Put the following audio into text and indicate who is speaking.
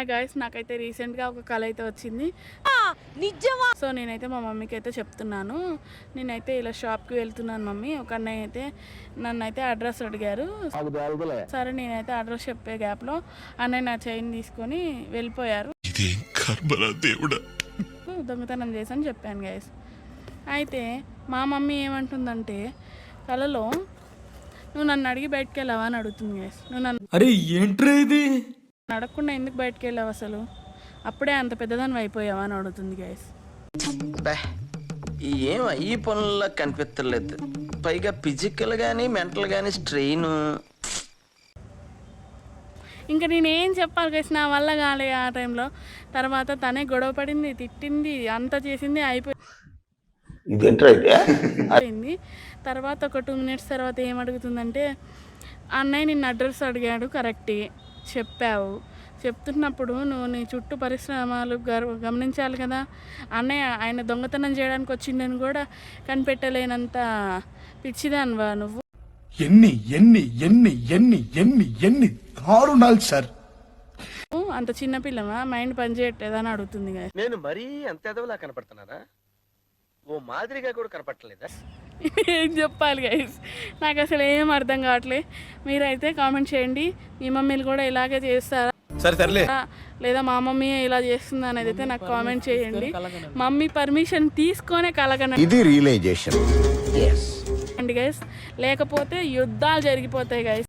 Speaker 1: Hi guys, నాకైతే రీసెంట్గా ఒక కళ అయితే వచ్చింది నిజమా. సో నేనైతే మా మమ్మీకి అయితే చెప్తున్నాను, నేనైతే ఇలా షాప్కి వెళ్తున్నాను మమ్మీ. ఒక అన్నయ్య అయితే నన్ను అయితే అడ్రస్ అడిగారు. సరే నేనైతే అడ్రస్ చెప్పే గ్యాప్లో అన్నయ్య నా చైన్ తీసుకొని వెళ్ళిపోయారు. దొంగతనం చేసని చెప్పాను గైస్. అయితే మా మమ్మీ ఏమంటుందంటే కళలో నువ్వు నన్ను అడిగి బయటకు వెళ్ళావా అని అడుగుతుంది గైస్. నువ్వు నన్ను
Speaker 2: అరే ఏంట్రా ఇది
Speaker 1: అడగకుండా ఎందుకు బయటకు వెళ్ళావు అసలు, అప్పుడే అంత పెద్దదాన్ని అయిపోయావా అని అడుగుతుంది గైస్.
Speaker 3: ఏం ఈ పనుల్లో కనిపించలేదు, పైగా ఫిజికల్ గానీ మెంటల్ గానీ స్ట్రెయిన్.
Speaker 1: ఇంకా నేనేం చెప్పాలి గైస్, నా వల్ల కాలే ఆ టైంలో. తర్వాత తనే గొడవ పడింది, తిట్టింది, అంతా చేసింది, అయిపోయింది. తర్వాత ఒక 2 minutes తర్వాత ఏం అడుగుతుందంటే, అన్నయ్య నిన్ను అడ్రస్ అడిగాడు, కరెక్టే చెప్పావు, చెప్తున్నప్పుడు నువ్వు నీ చుట్టూ పరిశ్రమలు గమనించాలి కదా. అన్నయ్య ఆయన దొంగతనం చేయడానికి వచ్చిందని కూడా కనిపెట్టలేనంత పిచ్చిదానివా నువ్వు?
Speaker 2: ఎన్ని ఎన్ని ఎన్ని ఎన్ని ఎన్ని ఎన్ని దారుణాలు సార్.
Speaker 1: అంత చిన్నపిల్లమా, మైండ్ పనిచేయట్లేదని అడుగుతుంది కదా.
Speaker 3: నేను మరీ అంత ఎదవలా కనపడుతున్నారా? ఓ మాదిరిగా కూడా కనపడలేదా?
Speaker 1: ఏం చెప్పాలి గైస్, నాకు అసలు ఏం అర్థం కావట్లే. మీరైతే కామెంట్ చేయండి, మీ మమ్మీలు కూడా ఇలాగే చేస్తారా లేదా మా మమ్మీ ఇలా చేస్తుందా అనేది అయితే నాకు కామెంట్ చేయండి. మమ్మీ పర్మిషన్ తీసుకొనే కలగనండి
Speaker 4: ఇది రియలైజేషన్
Speaker 1: గైస్, లేకపోతే యుద్ధాలు జరిగిపోతాయి గైస్.